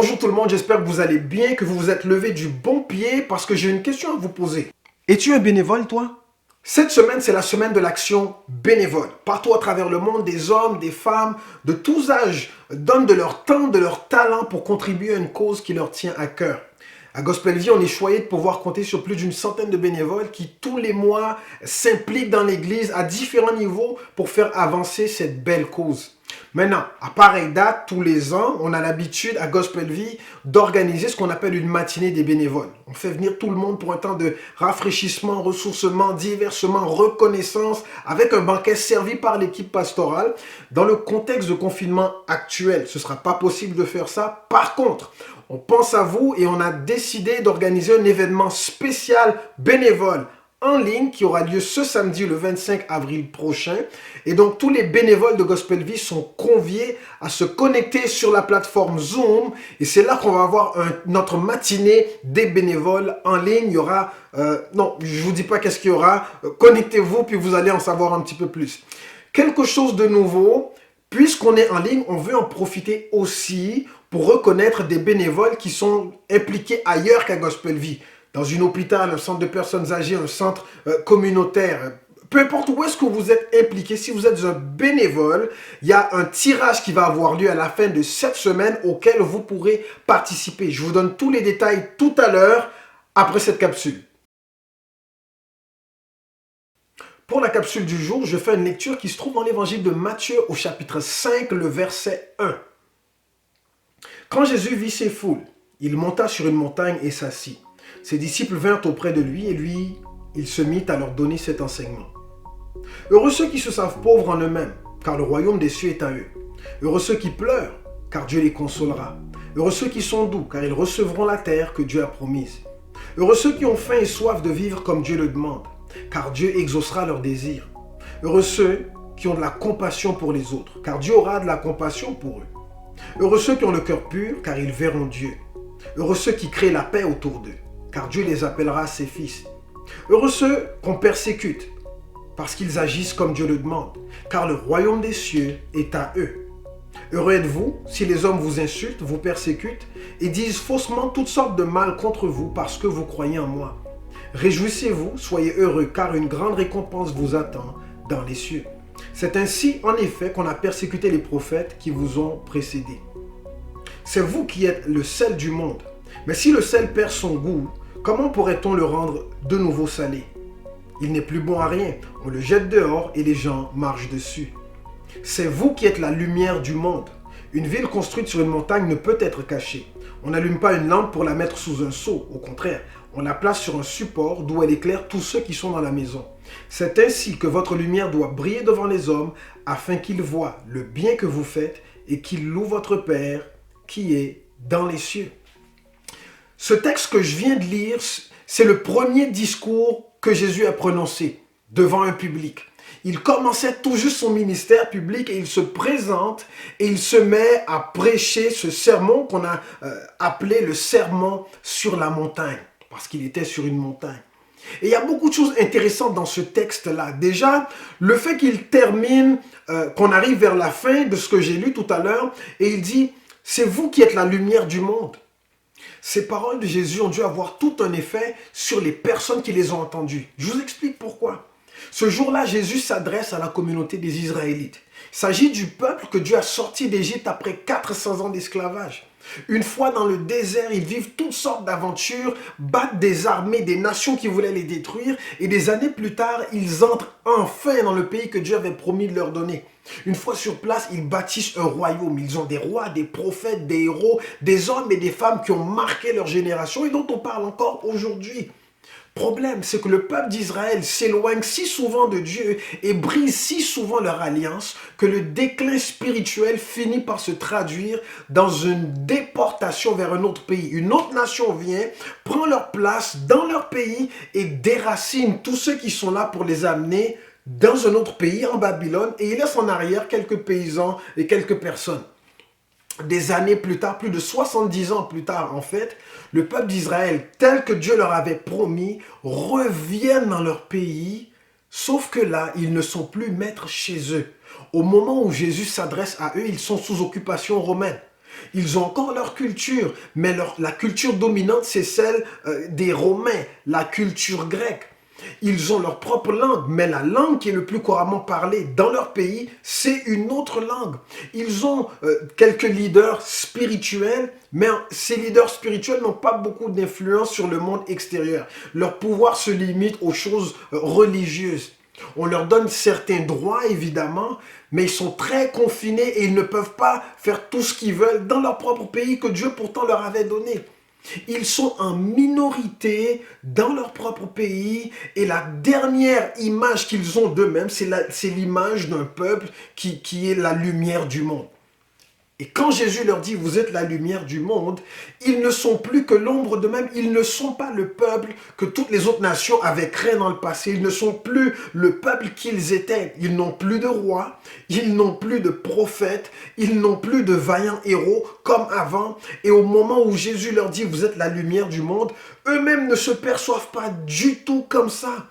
Bonjour tout le monde, j'espère que vous allez bien, que vous vous êtes levé du bon pied parce que j'ai une question à vous poser. Es-tu un bénévole toi? Cette semaine, c'est la semaine de l'action bénévole. Partout à travers le monde, des hommes, des femmes de tous âges donnent de leur temps, de leur talent pour contribuer à une cause qui leur tient à cœur. À Gospel Vie, on est choyé de pouvoir compter sur plus d'une centaine de bénévoles qui tous les mois s'impliquent dans l'église à différents niveaux pour faire avancer cette belle cause. Maintenant, à pareille date, tous les ans, on a l'habitude à Gospel Vie d'organiser ce qu'on appelle une matinée des bénévoles. On fait venir tout le monde pour un temps de rafraîchissement, ressourcement, diversement, reconnaissance, avec un banquet servi par l'équipe pastorale. Dans le contexte de confinement actuel, ce ne sera pas possible de faire ça. Par contre, on pense à vous et on a décidé d'organiser un événement spécial bénévole en ligne qui aura lieu ce samedi le 25 avril prochain. Et donc tous les bénévoles de Gospel Vie sont conviés à se connecter sur la plateforme Zoom. Et c'est là qu'on va avoir notre matinée des bénévoles en ligne. Il y aura, non, je ne vous dis pas qu'est-ce qu'il y aura. Connectez-vous puis vous allez en savoir un petit peu plus. Quelque chose de nouveau, puisqu'on est en ligne, on veut en profiter aussi pour reconnaître des bénévoles qui sont impliqués ailleurs qu'à Gospel Vie. Dans un hôpital, un centre de personnes âgées, un centre communautaire, peu importe où est-ce que vous êtes impliqué, si vous êtes un bénévole, il y a un tirage qui va avoir lieu à la fin de cette semaine auquel vous pourrez participer. Je vous donne tous les détails tout à l'heure après cette capsule. Pour la capsule du jour, je fais une lecture qui se trouve dans l'évangile de Matthieu au chapitre 5, le verset 1. Quand Jésus vit ces foules, il monta sur une montagne et s'assit. Ses disciples vinrent auprès de lui et il se mit à leur donner cet enseignement. Heureux ceux qui se savent pauvres en eux-mêmes, car le royaume des cieux est à eux. Heureux ceux qui pleurent, car Dieu les consolera. Heureux ceux qui sont doux, car ils recevront la terre que Dieu a promise. Heureux ceux qui ont faim et soif de vivre comme Dieu le demande, car Dieu exaucera leurs désirs. Heureux ceux qui ont de la compassion pour les autres, car Dieu aura de la compassion pour eux. Heureux ceux qui ont le cœur pur, car ils verront Dieu. Heureux ceux qui créent la paix autour d'eux, car Dieu les appellera ses fils. Heureux ceux qu'on persécute, parce qu'ils agissent comme Dieu le demande, car le royaume des cieux est à eux. Heureux êtes-vous si les hommes vous insultent, vous persécutent et disent faussement toutes sortes de mal contre vous parce que vous croyez en moi. Réjouissez-vous, soyez heureux, car une grande récompense vous attend dans les cieux. C'est ainsi, en effet, qu'on a persécuté les prophètes qui vous ont précédés. C'est vous qui êtes le sel du monde. Mais si le sel perd son goût, comment pourrait-on le rendre de nouveau salé? Il n'est plus bon à rien. On le jette dehors et les gens marchent dessus. C'est vous qui êtes la lumière du monde. Une ville construite sur une montagne ne peut être cachée. On n'allume pas une lampe pour la mettre sous un seau. Au contraire, on la place sur un support d'où elle éclaire tous ceux qui sont dans la maison. C'est ainsi que votre lumière doit briller devant les hommes afin qu'ils voient le bien que vous faites et qu'ils louent votre Père qui est dans les cieux. Ce texte que je viens de lire, c'est le premier discours que Jésus a prononcé devant un public. Il commençait tout juste son ministère public et il se présente et il se met à prêcher ce sermon qu'on a appelé le sermon sur la montagne, parce qu'il était sur une montagne. Et il y a beaucoup de choses intéressantes dans ce texte-là. Déjà, le fait qu'il termine, qu'on arrive vers la fin de ce que j'ai lu tout à l'heure, et il dit « C'est vous qui êtes la lumière du monde ». Ces paroles de Jésus ont dû avoir tout un effet sur les personnes qui les ont entendues. Je vous explique pourquoi. Ce jour-là, Jésus s'adresse à la communauté des Israélites. Il s'agit du peuple que Dieu a sorti d'Égypte après 400 ans d'esclavage. Une fois dans le désert, ils vivent toutes sortes d'aventures, battent des armées, des nations qui voulaient les détruire, et des années plus tard, ils entrent enfin dans le pays que Dieu avait promis de leur donner. Une fois sur place, ils bâtissent un royaume. Ils ont des rois, des prophètes, des héros, des hommes et des femmes qui ont marqué leur génération et dont on parle encore aujourd'hui. Problème, c'est que le peuple d'Israël s'éloigne si souvent de Dieu et brise si souvent leur alliance que le déclin spirituel finit par se traduire dans une déportation vers un autre pays. Une autre nation vient, prend leur place dans leur pays et déracine tous ceux qui sont là pour les amener dans un autre pays, en Babylone, et il laisse en arrière quelques paysans et quelques personnes. Des années plus tard, plus de 70 ans plus tard en fait, le peuple d'Israël, tel que Dieu leur avait promis, reviennent dans leur pays, sauf que là, ils ne sont plus maîtres chez eux. Au moment où Jésus s'adresse à eux, ils sont sous occupation romaine. Ils ont encore leur culture, mais la culture dominante, c'est celle des Romains, la culture grecque. Ils ont leur propre langue, mais la langue qui est le plus couramment parlée dans leur pays, c'est une autre langue. Ils ont quelques leaders spirituels, mais ces leaders spirituels n'ont pas beaucoup d'influence sur le monde extérieur. Leur pouvoir se limite aux choses religieuses. On leur donne certains droits, évidemment, mais ils sont très confinés et ils ne peuvent pas faire tout ce qu'ils veulent dans leur propre pays que Dieu pourtant leur avait donné. Ils sont en minorité dans leur propre pays et la dernière image qu'ils ont d'eux-mêmes, c'est l'image d'un peuple qui est la lumière du monde. Et quand Jésus leur dit, vous êtes la lumière du monde, ils ne sont plus que l'ombre d'eux-mêmes. Ils ne sont pas le peuple que toutes les autres nations avaient créé dans le passé. Ils ne sont plus le peuple qu'ils étaient. Ils n'ont plus de roi, ils n'ont plus de prophètes, ils n'ont plus de vaillants héros comme avant. Et au moment où Jésus leur dit, vous êtes la lumière du monde, eux-mêmes ne se perçoivent pas du tout comme ça.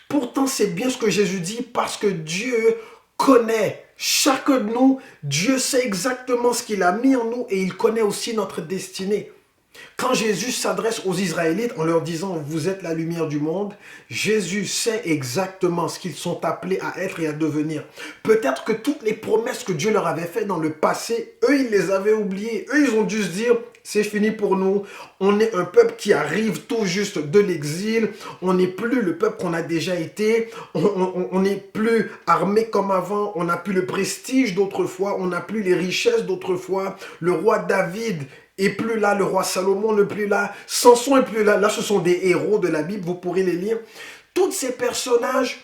Pourtant, c'est bien ce que Jésus dit parce que Dieu connaît chacun de nous. Dieu sait exactement ce qu'il a mis en nous et il connaît aussi notre destinée. Quand Jésus s'adresse aux Israélites en leur disant « Vous êtes la lumière du monde », Jésus sait exactement ce qu'ils sont appelés à être et à devenir. Peut-être que toutes les promesses que Dieu leur avait faites dans le passé, eux, ils les avaient oubliées. Eux, ils ont dû se dire « C'est fini pour nous. On est un peuple qui arrive tout juste de l'exil. On n'est plus le peuple qu'on a déjà été. On n'est plus armé comme avant. On n'a plus le prestige d'autrefois. On n'a plus les richesses d'autrefois. Le roi David et plus là, le roi Salomon n'est plus là, Samson n'est plus là. Là, ce sont des héros de la Bible, vous pourrez les lire. Tous ces personnages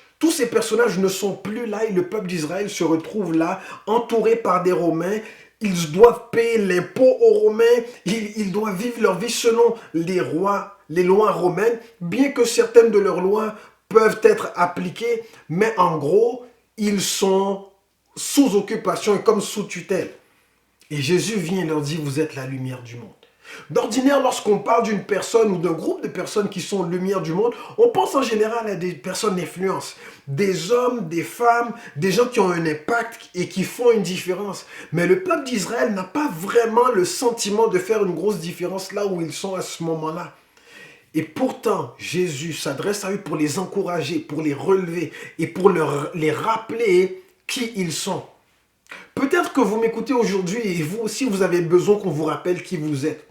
ne sont plus là et le peuple d'Israël se retrouve là, entouré par des Romains. Ils doivent payer l'impôt aux Romains, ils doivent vivre leur vie selon les lois romaines, bien que certaines de leurs lois peuvent être appliquées, mais en gros, ils sont sous occupation et comme sous tutelle. Et Jésus vient et leur dit, vous êtes la lumière du monde. D'ordinaire, lorsqu'on parle d'une personne ou d'un groupe de personnes qui sont lumière du monde, on pense en général à des personnes d'influence. Des hommes, des femmes, des gens qui ont un impact et qui font une différence. Mais le peuple d'Israël n'a pas vraiment le sentiment de faire une grosse différence là où ils sont à ce moment-là. Et pourtant, Jésus s'adresse à eux pour les encourager, pour les relever et pour les rappeler qui ils sont. Peut-être que vous m'écoutez aujourd'hui et vous aussi, vous avez besoin qu'on vous rappelle qui vous êtes.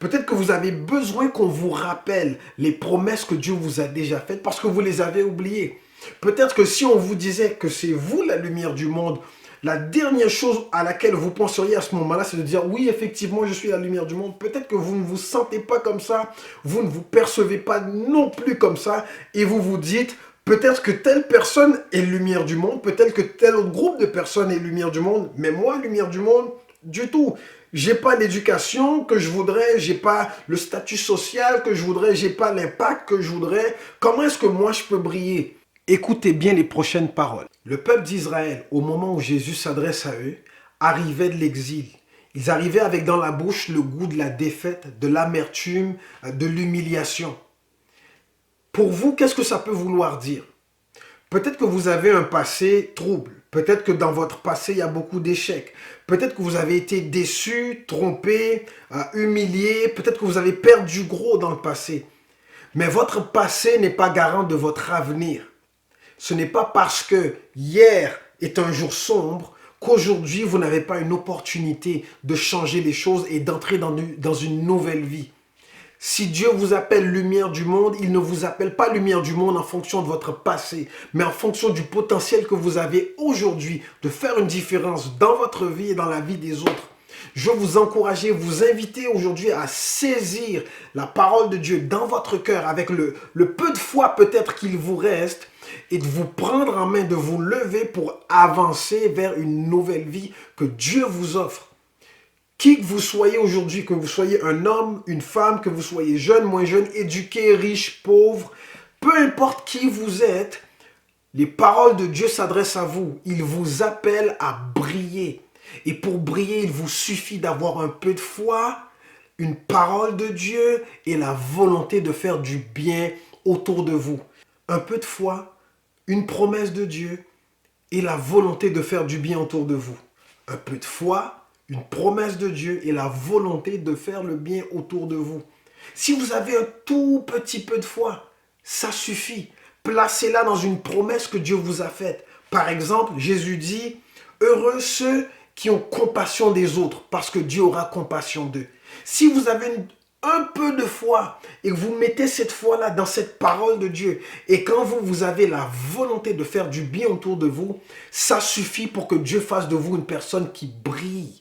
Peut-être que vous avez besoin qu'on vous rappelle les promesses que Dieu vous a déjà faites parce que vous les avez oubliées. Peut-être que si on vous disait que c'est vous la lumière du monde, la dernière chose à laquelle vous penseriez à ce moment-là, c'est de dire oui, effectivement, je suis la lumière du monde. Peut-être que vous ne vous sentez pas comme ça, vous ne vous percevez pas non plus comme ça et vous vous dites peut-être que telle personne est lumière du monde, peut-être que tel autre groupe de personnes est lumière du monde, mais moi, lumière du monde, du tout. J'ai pas l'éducation que je voudrais, j'ai pas le statut social que je voudrais, j'ai pas l'impact que je voudrais. Comment est-ce que moi je peux briller? Écoutez bien les prochaines paroles. Le peuple d'Israël, au moment où Jésus s'adresse à eux, arrivait de l'exil. Ils arrivaient avec dans la bouche le goût de la défaite, de l'amertume, de l'humiliation. Pour vous, qu'est-ce que ça peut vouloir dire? Peut-être que vous avez un passé trouble. Peut-être que dans votre passé, il y a beaucoup d'échecs. Peut-être que vous avez été déçu, trompé, humilié. Peut-être que vous avez perdu gros dans le passé. Mais votre passé n'est pas garant de votre avenir. Ce n'est pas parce que hier est un jour sombre qu'aujourd'hui, vous n'avez pas une opportunité de changer les choses et d'entrer dans une nouvelle vie. Si Dieu vous appelle lumière du monde, il ne vous appelle pas lumière du monde en fonction de votre passé, mais en fonction du potentiel que vous avez aujourd'hui de faire une différence dans votre vie et dans la vie des autres. Je veux vous encourager, vous inviter aujourd'hui à saisir la parole de Dieu dans votre cœur avec le peu de foi peut-être qu'il vous reste et de vous prendre en main, de vous lever pour avancer vers une nouvelle vie que Dieu vous offre. Qui que vous soyez aujourd'hui, que vous soyez un homme, une femme, que vous soyez jeune, moins jeune, éduqué, riche, pauvre, peu importe qui vous êtes, les paroles de Dieu s'adressent à vous. Il vous appelle à briller. Et pour briller, il vous suffit d'avoir un peu de foi, une parole de Dieu et la volonté de faire du bien autour de vous. Un peu de foi, une promesse de Dieu et la volonté de faire du bien autour de vous. Un peu de foi, une promesse de Dieu et la volonté de faire le bien autour de vous. Si vous avez un tout petit peu de foi, ça suffit. Placez-la dans une promesse que Dieu vous a faite. Par exemple, Jésus dit, heureux ceux qui ont compassion des autres, parce que Dieu aura compassion d'eux. Si vous avez un peu de foi et que vous mettez cette foi-là dans cette parole de Dieu, et quand vous avez la volonté de faire du bien autour de vous, ça suffit pour que Dieu fasse de vous une personne qui brille.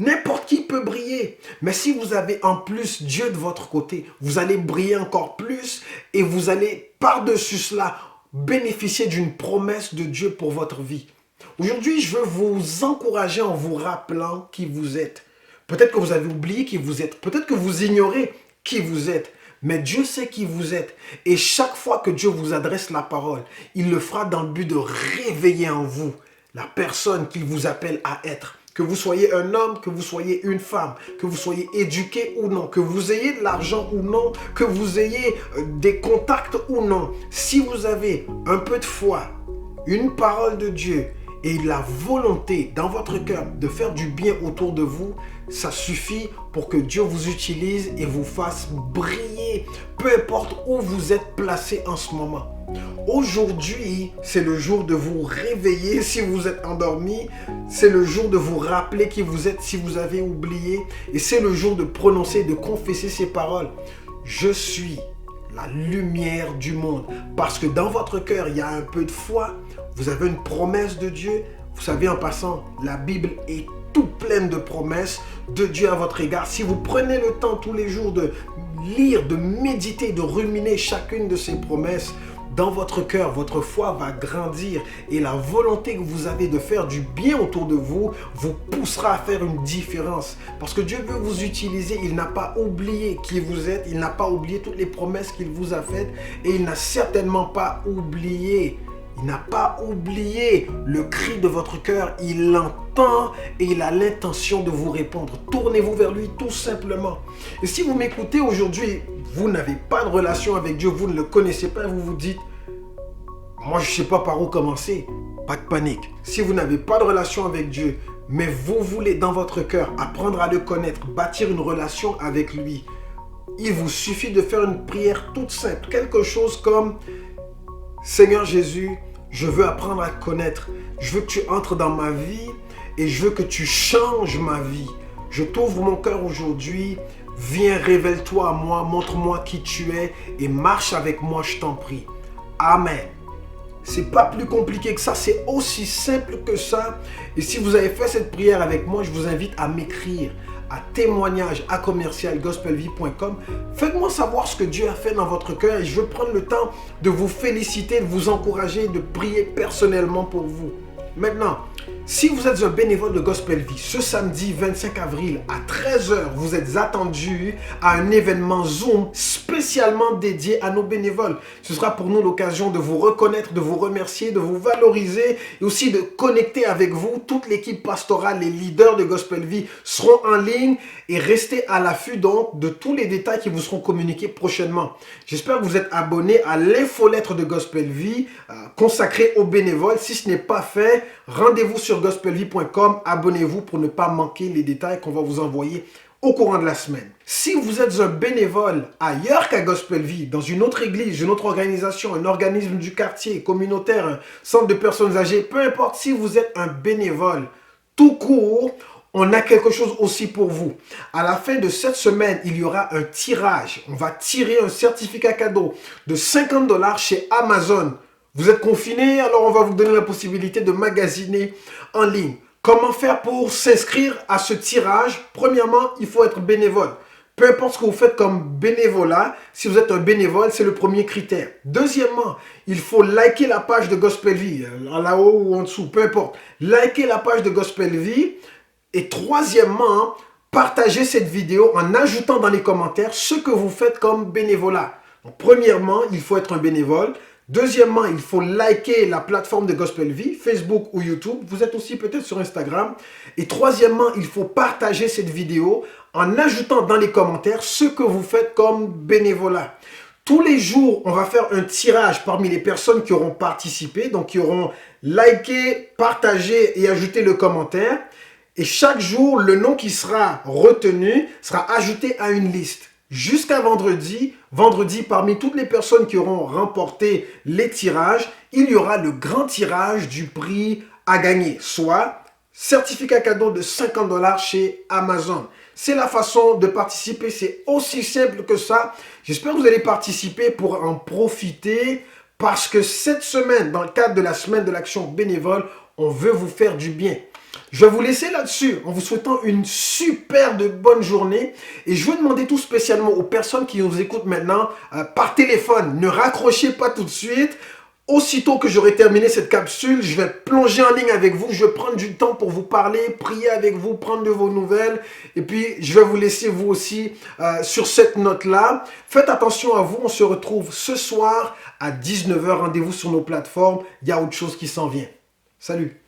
N'importe qui peut briller. Mais si vous avez en plus Dieu de votre côté, vous allez briller encore plus et vous allez par-dessus cela bénéficier d'une promesse de Dieu pour votre vie. Aujourd'hui, je veux vous encourager en vous rappelant qui vous êtes. Peut-être que vous avez oublié qui vous êtes. Peut-être que vous ignorez qui vous êtes. Mais Dieu sait qui vous êtes. Et chaque fois que Dieu vous adresse la parole, il le fera dans le but de réveiller en vous la personne qu'il vous appelle à être. Que vous soyez un homme, que vous soyez une femme, que vous soyez éduqué ou non, que vous ayez de l'argent ou non, que vous ayez des contacts ou non. Si vous avez un peu de foi, une parole de Dieu et la volonté dans votre cœur de faire du bien autour de vous, ça suffit pour que Dieu vous utilise et vous fasse briller, peu importe où vous êtes placé en ce moment. Aujourd'hui, c'est le jour de vous réveiller si vous êtes endormi. C'est le jour de vous rappeler qui vous êtes si vous avez oublié. Et c'est le jour de prononcer, de confesser ces paroles. Je suis la lumière du monde. Parce que dans votre cœur, il y a un peu de foi. Vous avez une promesse de Dieu. Vous savez, en passant, la Bible est toute pleine de promesses de Dieu à votre égard. Si vous prenez le temps tous les jours de lire, de méditer, de ruminer chacune de ces promesses, dans votre cœur, votre foi va grandir et la volonté que vous avez de faire du bien autour de vous vous poussera à faire une différence. Parce que Dieu veut vous utiliser, il n'a pas oublié qui vous êtes, il n'a pas oublié toutes les promesses qu'il vous a faites et il n'a certainement pas oublié. Il n'a pas oublié le cri de votre cœur, il l'entend et il a l'intention de vous répondre. Tournez-vous vers lui tout simplement. Et si vous m'écoutez aujourd'hui, vous n'avez pas de relation avec Dieu, vous ne le connaissez pas, vous vous dites, moi je ne sais pas par où commencer. Pas de panique. Si vous n'avez pas de relation avec Dieu, mais vous voulez dans votre cœur apprendre à le connaître, bâtir une relation avec lui, il vous suffit de faire une prière toute simple. Quelque chose comme, Seigneur Jésus, je veux apprendre à te connaître. Je veux que tu entres dans ma vie et je veux que tu changes ma vie. Je t'ouvre mon cœur aujourd'hui. Viens, révèle-toi à moi, montre-moi qui tu es et marche avec moi, je t'en prie. Amen. C'est pas plus compliqué que ça, c'est aussi simple que ça. Et si vous avez fait cette prière avec moi, je vous invite à m'écrire à témoignage@gospelvie.com. Faites-moi savoir ce que Dieu a fait dans votre cœur et je veux prendre le temps de vous féliciter, de vous encourager, de prier personnellement pour vous. Maintenant, si vous êtes un bénévole de Gospel Vie, ce samedi 25 avril à 13 h, vous êtes attendu à un événement Zoom spécialement dédié à nos bénévoles. Ce sera pour nous l'occasion de vous reconnaître, de vous remercier, de vous valoriser et aussi de connecter avec vous. Toute l'équipe pastorale, les leaders de Gospel Vie seront en ligne et restez à l'affût donc de tous les détails qui vous seront communiqués prochainement. J'espère que vous êtes abonnés à l'infolettre de Gospel Vie consacrée aux bénévoles. Si ce n'est pas fait, rendez-vous sur gospelvie.com, abonnez-vous pour ne pas manquer les détails qu'on va vous envoyer au courant de la semaine. Si vous êtes un bénévole ailleurs qu'à Gospel Vie, dans une autre église, une autre organisation, un organisme du quartier, communautaire, un centre de personnes âgées, peu importe, si vous êtes un bénévole tout court, on a quelque chose aussi pour vous. À la fin de cette semaine, il y aura un tirage. On va tirer un certificat cadeau de 50 $ chez Amazon. Vous êtes confiné, alors on va vous donner la possibilité de magasiner en ligne. Comment faire pour s'inscrire à ce tirage? Premièrement, il faut être bénévole. Peu importe ce que vous faites comme bénévolat, si vous êtes un bénévole, c'est le premier critère. Deuxièmement, il faut liker la page de Gospel Vie, là-haut ou en dessous, peu importe. Liker la page de Gospel Vie. Et troisièmement, partagez cette vidéo en ajoutant dans les commentaires ce que vous faites comme bénévolat. Donc, premièrement, il faut être un bénévole. Deuxièmement, il faut liker la plateforme de Gospel Vie, Facebook ou YouTube. Vous êtes aussi peut-être sur Instagram. Et troisièmement, il faut partager cette vidéo en ajoutant dans les commentaires ce que vous faites comme bénévolat. Tous les jours, on va faire un tirage parmi les personnes qui auront participé, donc qui auront liké, partagé et ajouté le commentaire. Et chaque jour, le nom qui sera retenu sera ajouté à une liste. Jusqu'à vendredi, parmi toutes les personnes qui auront remporté les tirages, il y aura le grand tirage du prix à gagner, soit certificat cadeau de 50 $ chez Amazon. C'est la façon de participer, c'est aussi simple que ça. J'espère que vous allez participer pour en profiter parce que cette semaine, dans le cadre de la semaine de l'action bénévole, on veut vous faire du bien. Je vais vous laisser là-dessus en vous souhaitant une super de bonne journée. Et je veux demander tout spécialement aux personnes qui nous écoutent maintenant par téléphone, ne raccrochez pas tout de suite. Aussitôt que j'aurai terminé cette capsule, je vais plonger en ligne avec vous. Je vais prendre du temps pour vous parler, prier avec vous, prendre de vos nouvelles. Et puis, je vais vous laisser vous aussi sur cette note-là. Faites attention à vous. On se retrouve ce soir à 19 h. Rendez-vous sur nos plateformes. Il y a autre chose qui s'en vient. Salut!